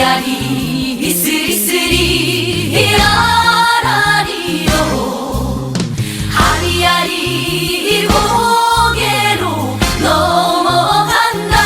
아리아리 스리스리 아라리요 아리아리 고개로 넘어간다.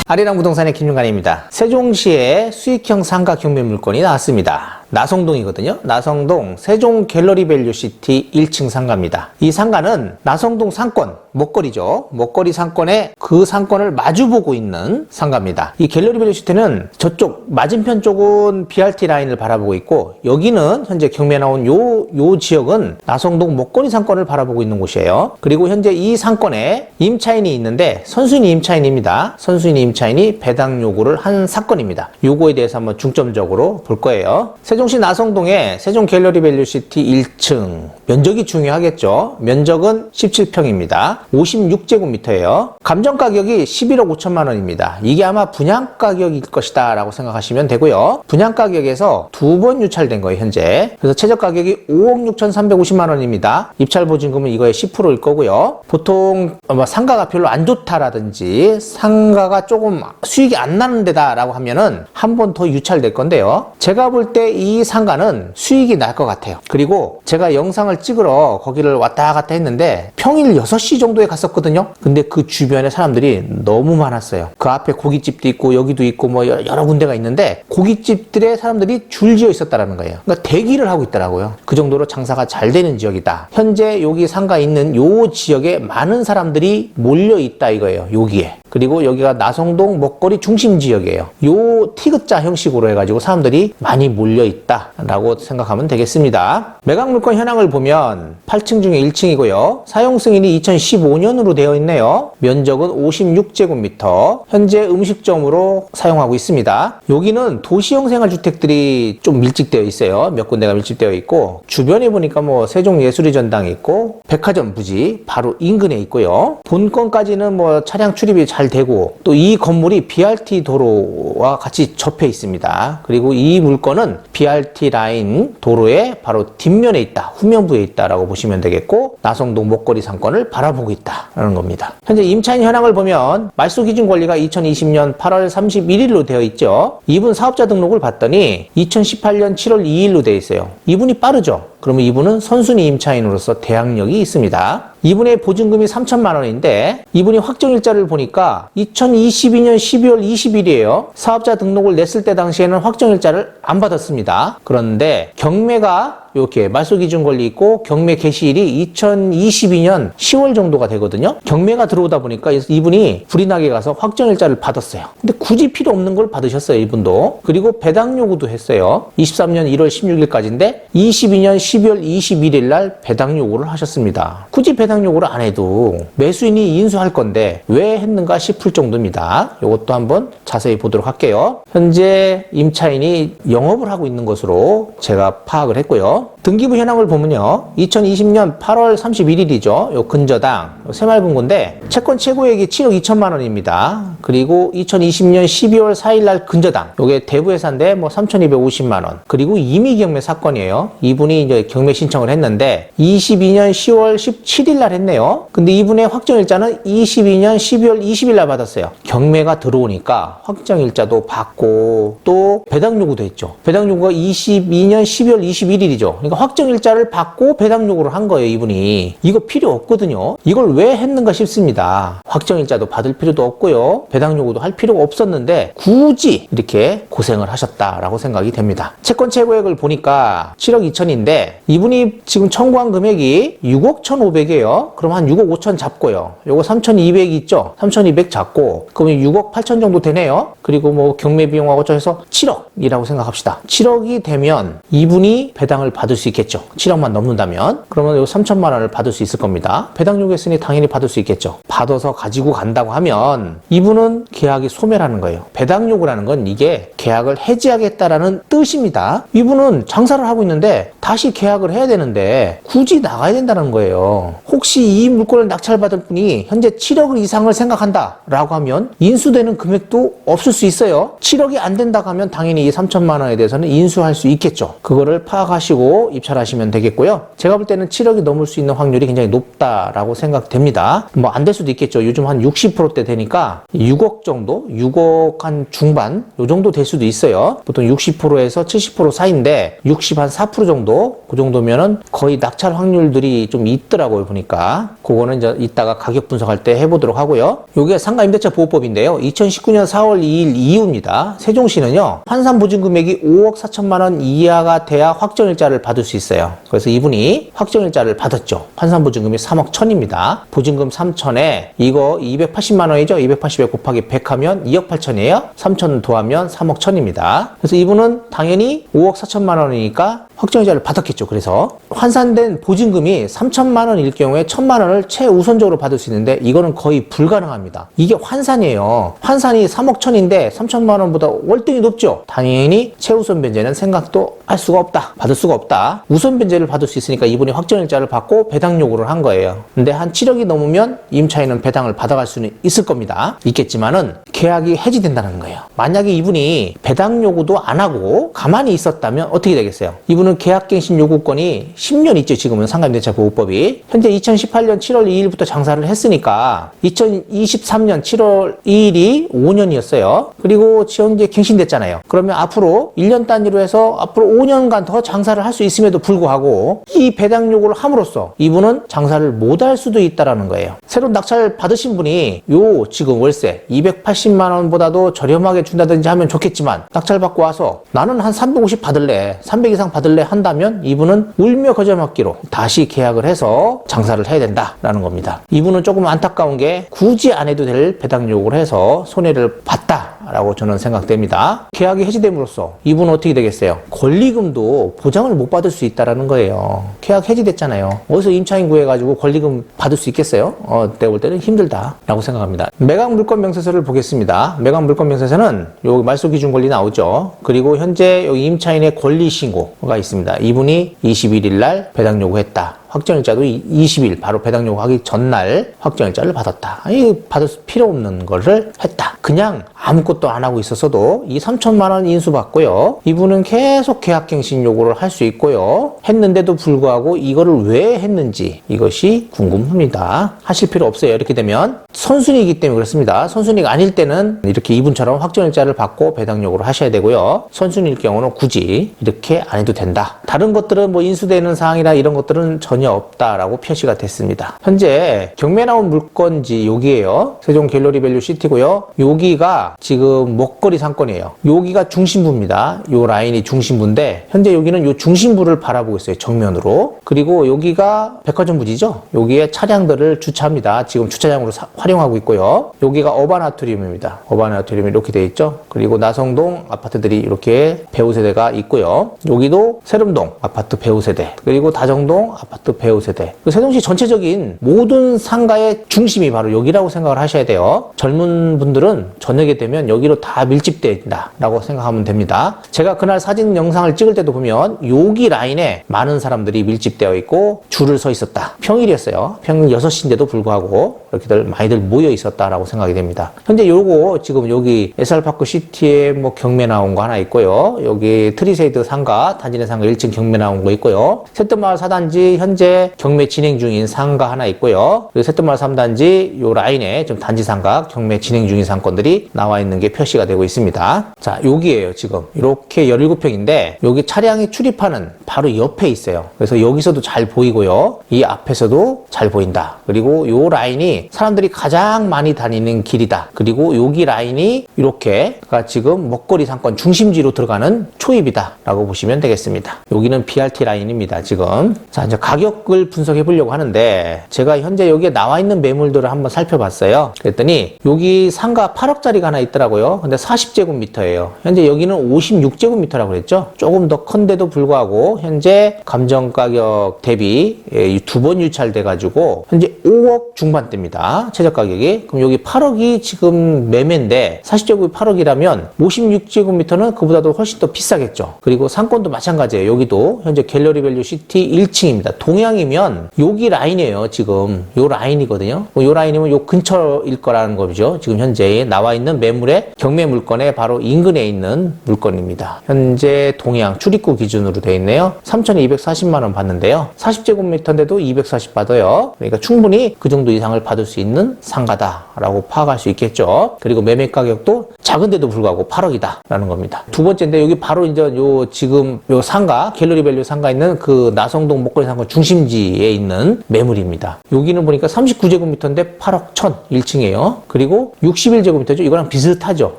아리랑 부동산의 김윤관입니다. 세종시에 수익형 상가 경매 물건이 나왔습니다. 나성동이거든요. 나성동 세종 갤러리 밸류시티 1층 상가입니다. 이 상가는 나성동 상권, 먹거리죠. 먹거리 상권에 그 상권을 마주보고 있는 상가입니다. 이 갤러리 밸류시티는 저쪽 맞은편 쪽은 BRT 라인을 바라보고 있고, 여기는 현재 경매 나온 요 지역은 나성동 먹거리 상권을 바라보고 있는 곳이에요. 그리고 현재 이 상권에 임차인이 있는데 선순위 임차인입니다. 선순위 임차인이 배당 요구를 한 사건입니다. 요거에 대해서 한번 중점적으로 볼 거예요. 세종시 나성동의 세종 갤러리 밸류시티 1층 면적이 중요하겠죠. 면적은 17평입니다. 56제곱미터예요. 감정 가격이 11억 5천만 원입니다. 이게 아마 분양 가격일 것이다 라고 생각하시면 되고요. 분양 가격에서 두 번 유찰된 거예요, 현재. 그래서 최저 가격이 5억 6,350만 원입니다. 입찰 보증금은 이거의 10%일 거고요. 보통 상가가 별로 안 좋다라든지 상가가 조금 수익이 안 나는 데다 라고 하면은 한 번 더 유찰될 건데요. 제가 볼 때 이 상가는 수익이 날 것 같아요. 그리고 제가 영상을 찍으러 거기를 왔다 갔다 했는데 평일 6시 정도에 갔었거든요. 근데 그 주변에 사람들이 너무 많았어요. 그 앞에 고깃집도 있고 여기도 있고 뭐 여러 군데가 있는데 고깃집들에 사람들이 줄지어 있었다라는 거예요. 그러니까 대기를 하고 있더라고요. 그 정도로 장사가 잘 되는 지역이다. 현재 여기 상가 있는 요 지역에 많은 사람들이 몰려 있다 이거예요. 여기에. 그리고 여기가 나성동 먹거리 중심 지역이에요. 요 티귿자 형식으로 해가지고 사람들이 많이 몰려 있다라고 생각하면 되겠습니다. 매각 물건 현황을 보면 8층 중에 1층이고요. 사용 승인이 2015년으로 되어 있네요. 면적은 56제곱미터. 현재 음식점으로 사용하고 있습니다. 여기는 도시형 생활주택들이 좀 밀집되어 있어요. 몇 군데가 밀집되어 있고, 주변에 보니까 뭐 세종예술의 전당이 있고 백화점 부지 바로 인근에 있고요. 본건까지는 뭐 차량 출입이 잘 되고, 또 이 건물이 BRT 도로와 같이 접해 있습니다. 그리고 이 물건은 BRT 라인 도로의 바로 뒷면에 있다, 후면부에 있다라고 보시면 되겠고, 나성동 먹거리 상권을 바라보고 있다라는 겁니다. 현재 임차인 현황을 보면 말소 기준 권리가 2020년 8월 31일로 되어 있죠. 이분 사업자 등록을 봤더니 2018년 7월 2일로 되어 있어요. 이분이 빠르죠. 그러면 이분은 선순위 임차인으로서 대항력이 있습니다. 이분의 보증금이 3천만 원인데 이분이 확정일자를 보니까 2022년 12월 20일이에요. 사업자 등록을 냈을 때 당시에는 확정일자를 안 받았습니다. 그런데 경매가 이렇게 말소 기준 권리 있고 경매 개시일이 2022년 10월 정도가 되거든요. 경매가 들어오다 보니까 이분이 불이 나게 가서 확정일자를 받았어요. 근데 굳이 필요 없는 걸 받으셨어요, 이분도. 그리고 배당 요구도 했어요. 23년 1월 16일까지인데 22년 12월 21일 날 배당 요구를 하셨습니다. 굳이 배당 요구를 안 해도 매수인이 인수할 건데 왜 했는가 싶을 정도입니다. 이것도 한번 자세히 보도록 할게요. 현재 임차인이 영업을 하고 있는 것으로 제가 파악을 했고요. 등기부 현황을 보면요. 2020년 8월 31일이죠. 요 근저당, 요 새말금고인데 채권 최고액이 7억 2천만 원입니다. 그리고 2020년 12월 4일 날 근저당, 요게 대부회사인데 뭐 3,250만 원. 그리고 임의 경매 사건이에요. 이분이 이제 경매 신청을 했는데 22년 10월 17일 날 했네요. 근데 이분의 확정일자는 22년 12월 20일 날 받았어요. 경매가 들어오니까 확정일자도 받고 또 배당 요구도 했죠. 배당 요구가 22년 12월 21일이죠. 그러니까 확정일자를 받고 배당 요구를 한 거예요, 이분이. 이거 필요 없거든요. 이걸 왜 했는가 싶습니다. 확정일자도 받을 필요도 없고요. 배당 요구도 할 필요가 없었는데 굳이 이렇게 고생을 하셨다라고 생각이 됩니다. 채권 최고액을 보니까 7억 2천인데 이분이 지금 청구한 금액이 6억 1,500이에요. 그럼 한 6억 5천 잡고요. 요거 3,200 있죠? 3,200 잡고 그러면 6억 8천 정도 되네요. 그리고 뭐 경매 비용하고 해서 7억이라고 생각합시다. 7억이 되면 이분이 배당을 받을 수 있겠죠. 7억만 넘는다면. 그러면 요 3천만 원을 받을 수 있을 겁니다. 배당 요구했으니 당연히 받을 수 있겠죠. 받아서 가지고 간다고 하면 이분은 계약이 소멸하는 거예요. 배당 요구라는 건 이게 계약을 해지하겠다라는 뜻입니다. 이분은 장사를 하고 있는데 다시 계약을 해야 되는데 굳이 나가야 된다는 거예요. 혹시 이 물건을 낙찰받을 분이 현재 7억 이상을 생각한다 라고 하면 인수되는 금액도 없을 수 있어요. 7억이 안 된다고 하면 당연히 이 3천만 원에 대해서는 인수할 수 있겠죠. 그거를 파악하시고 입찰하시면 되겠고요. 제가 볼 때는 7억이 넘을 수 있는 확률이 굉장히 높다라고 생각됩니다. 뭐 안 될 수도 있겠죠. 요즘 한 60%대 되니까 6억 정도? 6억 한 중반? 요 정도 될 수도 있어요. 보통 60%에서 70% 사이인데 60 한 4% 정도? 그 정도면은 거의 낙찰 확률들이 좀 있더라고요. 보니까. 그거는 이제 이따가 가격 분석할 때 해보도록 하고요. 요게 상가임대차 보호법인데요. 2019년 4월 2일 이후입니다. 세종시는요. 환산 보증 금액이 5억 4천만 원 이하가 돼야 확정일자를 받을 수 있어요. 그래서 이분이 확정일자를 받았죠. 환산 보증금이 3억 1천입니다. 보증금 3천에 이거 280만 원이죠. 280에 곱하기 100 하면 2억 8천이에요. 3천 더하면 3억 1천입니다. 그래서 이분은 당연히 5억 4천만 원이니까 확정이자를 받았겠죠. 그래서 환산된 보증금이 3천만 원일 경우에 1천만 원을 최우선적으로 받을 수 있는데 이거는 거의 불가능합니다. 이게 환산이에요. 환산이 3억 1천인데 3천만 원보다 월등히 높죠. 당연히 최우선 변제는 생각도 할 수가 없다. 받을 수가 없다. 우선 변제를 받을 수 있으니까 이분이 확정일자를 받고 배당 요구를 한 거예요. 근데 한 7억이 넘으면 임차인은 배당을 받아갈 수는 있을 겁니다. 있겠지만은 계약이 해지된다는 거예요. 만약에 이분이 배당 요구도 안 하고 가만히 있었다면 어떻게 되겠어요? 이분은 계약갱신 요구권이 10년 있죠. 지금은 상가임대차 보호법이. 현재 2018년 7월 2일부터 장사를 했으니까 2023년 7월 2일이 5년이었어요. 그리고 현재 갱신됐잖아요. 그러면 앞으로 1년 단위로 해서 앞으로 5년간 더 장사를 할 수 있음에도 불구하고 이 배당 요구를 함으로써 이분은 장사를 못 할 수도 있다라는 거예요. 새로 낙찰 받으신 분이 요 지금 월세 280만 원보다도 저렴하게 준다든지 하면 좋겠지만 낙찰 받고 와서 나는 한 350 받을래, 300 이상 받을래 한다면 이분은 울며 거저 맞기로 다시 계약을 해서 장사를 해야 된다라는 겁니다. 이분은 조금 안타까운 게 굳이 안 해도 될 배당 요구를 해서 손해를 봤다라고 저는 생각됩니다. 계약이 해지됨으로써 이분은 어떻게 되겠어요? 권리금도 보장을 못 받을 수 있다라는 거예요. 계약 해지됐잖아요. 어디서 임차인 구해가지고 권리금 받을 수 있겠어요? 내가 볼 때는 힘들다라고 생각합니다. 매각 물건 명세서를 보겠습니다. 매각 물건 명세서는 요 말소 기준 권리 나오죠. 그리고 현재 여기 임차인의 권리 신고가 있습니다. 이분이 21일 날 배당 요구했다. 확정일자도 20일 바로 배당 요구하기 전날 확정일자를 받았다. 받을 필요 없는 거를 했다. 그냥 아무것도 안 하고 있었어도 이 3천만 원 인수받고요. 이분은 계속 계약갱신 요구를 할 수 있고요. 했는데도 불구하고 이거를 왜 했는지 이것이 궁금합니다. 하실 필요 없어요. 이렇게 되면 선순위이기 때문에 그렇습니다. 선순위가 아닐 때는 이렇게 이분처럼 확정일자를 받고 배당 요구를 하셔야 되고요. 선순위일 경우는 굳이 이렇게 안 해도 된다. 다른 것들은 뭐 인수되는 사항이나 이런 것들은 전혀 없다라고 표시가 됐습니다. 현재 경매 나온 물건지 여기에요. 세종 갤러리 밸류 시티고요. 여기가 지금 먹거리 상권이에요. 여기가 중심부입니다. 요 라인이 중심부인데 현재 여기는 요 중심부를 바라보고 있어요. 정면으로. 그리고 여기가 백화점 부지죠. 여기에 차량들을 주차합니다. 지금 주차장으로 활용하고 있고요. 여기가 어반 아트리움입니다. 어반 아트리움이 이렇게 되어 있죠. 그리고 나성동 아파트들이 이렇게 배우 세대가 있고요. 여기도 세lum동 아파트 배우 세대, 그리고 다정동 아파트 배우 세대. 세종시 전체적인 모든 상가의 중심이 바로 여기라고 생각을 하셔야 돼요. 젊은 분들은 저녁에 되면 여기로 다 밀집된다라고 생각하면 됩니다. 제가 그날 사진 영상을 찍을 때도 보면 여기 라인에 많은 사람들이 밀집되어 있고 줄을 서 있었다. 평일이었어요. 평일 6시인데도 불구하고 이렇게들 많이들 모여 있었다라고 생각이 됩니다. 현재 요거 지금 여기 SR파크 시티에 뭐 경매 나온 거 하나 있고요. 여기 트리세이드 상가, 단지내 상가 1층 경매 나온 거 있고요. 새뜸마을 4단지 현재 경매 진행 중인 상가 하나 있고요. 그리고 새뜸마을 3단지 요 라인에 좀 단지 상가 경매 진행 중인 상권들이 나와 있는 게 표시가 되고 있습니다. 자, 여기에요. 지금 이렇게 17평인데 여기 차량이 출입하는 바로 옆에 있어요. 그래서 여기서도 잘 보이고요. 이 앞에서도 잘 보인다. 그리고 요 라인이 사람들이 가장 많이 다니는 길이다. 그리고 여기 라인이 이렇게가 지금 먹거리 상권 중심지로 들어가는 초입이다 라고 보시면 되겠습니다. 여기는 BRT 라인입니다. 지금. 자, 이제 가격 가격을 분석해 보려고 하는데 제가 현재 여기에 나와 있는 매물들을 한번 살펴봤어요. 그랬더니 여기 상가 8억짜리가 하나 있더라고요. 근데 40제곱미터예요. 현재 여기는 56제곱미터라고 그랬죠. 조금 더 큰데도 불구하고 현재 감정 가격 대비 두 번 유찰돼 가지고 현재 5억 중반대입니다. 최저 가격이. 그럼 여기 8억이 지금 매매인데 40제곱이 8억이라면 56제곱미터는 그보다도 훨씬 더 비싸겠죠. 그리고 상권도 마찬가지예요. 여기도 현재 갤러리 밸류 시티 1층입니다. 동향이면 여기 라인이에요. 지금 요 라인이거든요. 요 라인이면 요 근처일 거라는 거죠. 지금 현재 나와 있는 매물의 경매 물건의 바로 인근에 있는 물건입니다. 현재 동향 출입구 기준으로 되어 있네요. 3,240만 원 받는데요. 40제곱미터인데도 240 받아요. 그러니까 충분히 그 정도 이상을 받을 수 있는 상가다라고 파악할 수 있겠죠. 그리고 매매 가격도 작은데도 불구하고 8억이다라는 겁니다. 두 번째인데 여기 바로 이제 요 지금 요 상가 갤러리 밸류 상가 있는 그 나성동 목걸이 상가 중심지에 있는 매물입니다. 여기는 보니까 39제곱미터인데 8억 1천 1층이에요. 그리고 61제곱미터죠. 이거랑 비슷하죠.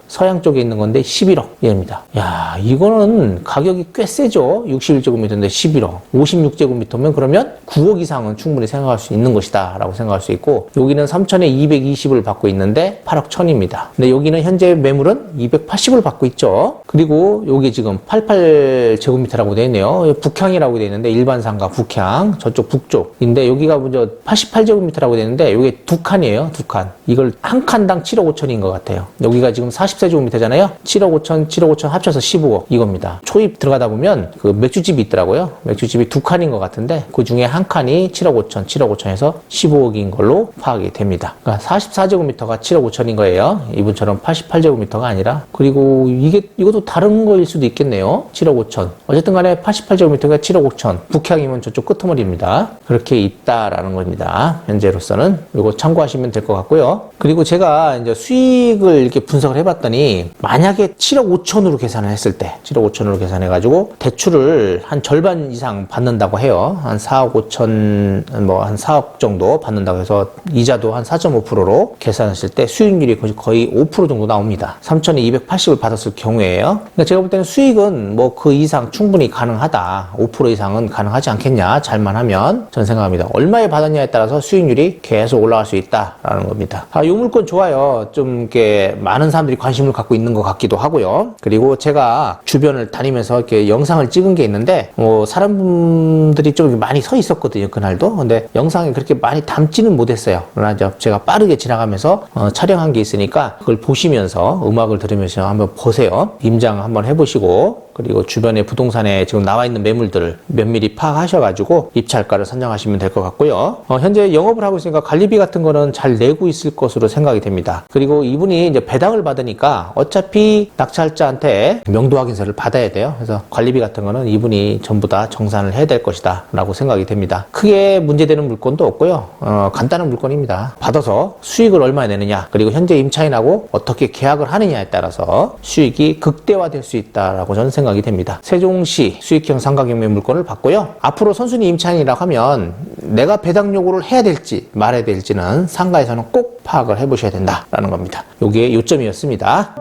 서양 쪽에 있는 건데 11억입니다. 야, 이거는 가격이 꽤 세죠. 61제곱미터인데 11억. 56제곱미터면 그러면 9억 이상은 충분히 생각할 수 있는 것이다 라고 생각할 수 있고, 여기는 3천에 220을 받고 있는데 8억 1천입니다. 근데 여기는 현재 매물은 280을 받고 있죠. 그리고 여기 지금 88제곱미터라고 되어 있네요. 북향이라고 되어 있는데 일반 상가 북향, 저쪽 북쪽인데 여기가 먼저 88제곱미터라고 되어 있는데 이게 두 칸이에요. 두 칸. 이걸 한 칸당 7억 5천인 것 같아요. 여기가 지금 44제곱미터잖아요. 7억 5천, 7억 5천 합쳐서 15억 이겁니다. 초입 들어가다 보면 그 맥주집이 있더라고요. 맥주집이 두 칸인 것 같은데 그 중에 한 칸이 7억 5천, 7억 5천에서 15억인 걸로 파악이 됩니다. 그러니까 44제곱미터가 7억 5천인 거예요. 이분처럼 88제곱미터가 아니라. 그리고 이것도 다른 거일 수도 있겠네요. 7억 5천. 어쨌든 간에 88제곱미터가 7억 5천. 북향이면 저쪽 끄트머리입니다. 그렇게 있다라는 겁니다. 현재로서는. 이거 참고하시면 될 것 같고요. 그리고 제가 이제 수익을 이렇게 분석을 해봤더니 만약에 7억 5천으로 계산을 했을 때 7억 5천으로 계산해가지고 대출을 한 절반 이상 받는다고 해요. 한 4억 5천 뭐 한 4억 정도 받는다고 해서 이자도 한 4.5%로 계산했을 때 수익률이 거의 5% 정도 나옵니다. 3,280을 받았을 경우에요. 그러니까 제가 볼 때는 수익은 뭐 그 이상 충분히 가능하다. 5% 이상은 가능하지 않겠냐. 잘만 하면 저는 생각합니다. 얼마에 받았냐에 따라서 수익률이 계속 올라갈 수 있다라는 겁니다. 이 물건 좋아요. 좀 이렇게 많은 사람들이 관심을 갖고 있는 것 같기도 하고요. 그리고 제가 주변을 다니면서 이렇게 영상을 찍은 게 있는데 사람들이 좀 많이 서 있었거든요. 그날도. 근데 영상에 그렇게 많이 담지는 못했어요. 그러나 제가 빠르게 지나가면서 촬영한 게 있으니까 그걸 보시면서 음악을 들으면서 한번 보세요. 임장 한번 해보시고, 그리고 주변에 부동산에 지금 나와 있는 매물들을 면밀히 파악하셔가지고 입찰가를 선정하시면 될 것 같고요. 현재 영업을 하고 있으니까 관리비 같은 거는 잘 내고 있을 것으로 생각이 됩니다. 그리고 이분이 이제 배당을 받으니까 어차피 낙찰자한테 명도 확인서를 받아야 돼요. 그래서 관리비 같은 거는 이분이 전부 다 정산을 해야 될 것이다 라고 생각이 됩니다. 크게 문제되는 물건도 없고요. 간단한 물건입니다. 받아서 수익을 얼마 내느냐, 그리고 현재 임차인하고 어떻게 계약을 하느냐에 따라서 수익이 극대화될 수 있다라고 저는 생각이 됩니다. 세종시 수익형 상가경매 물건을 받고요. 앞으로 선순위 임차인이라고 하면 내가 배당 요구를 해야 될지 말아야 될지는 상가에서는 꼭 파악을 해보셔야 된다라는 겁니다. 요게 요점이었습니다.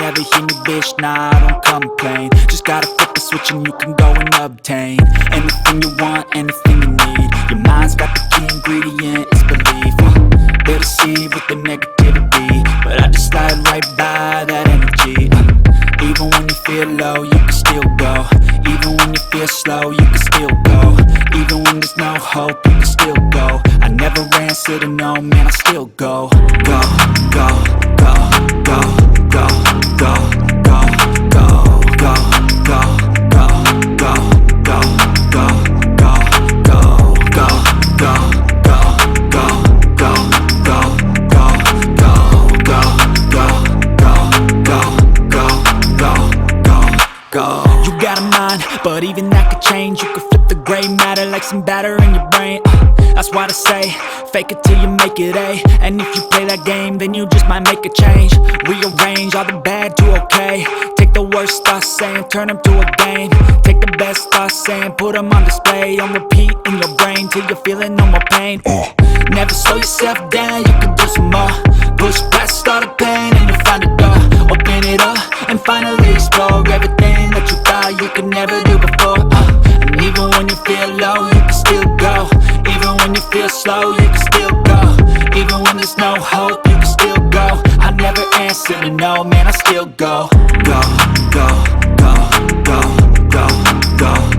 Never hear me, bitch, nah, I don't complain. Just gotta flip the switch and you can go and obtain anything you want, anything you need. Your mind's got the key ingredient, it's belief. They deceive with the negativity, but I just slide right by that energy. Even when you feel low, you can still go. Even when you feel slow, you can still go. Even when there's no hope, you can still go. I never answer to no, man, I still go. Go, go, go, go, go. Go, go, go, go, go, go, go, go, go, go, go, go, go, go, go, go, go, go. You got a mind, but even that could change. You could flip the gray matter like some batter in your brain. That's why they say, fake it till you make it A. And if you play that game, then you just might make a change. Rearrange all the bad to okay. Take the worst thoughts saying, turn them to a game. Take the best thoughts saying, put them on display. On repeat in your brain till you're feeling no more pain. Never slow yourself down, you can do some more. Push past all the pain and you can still go. I never answer to no, man, I still go. Go, go, go, go, go, go.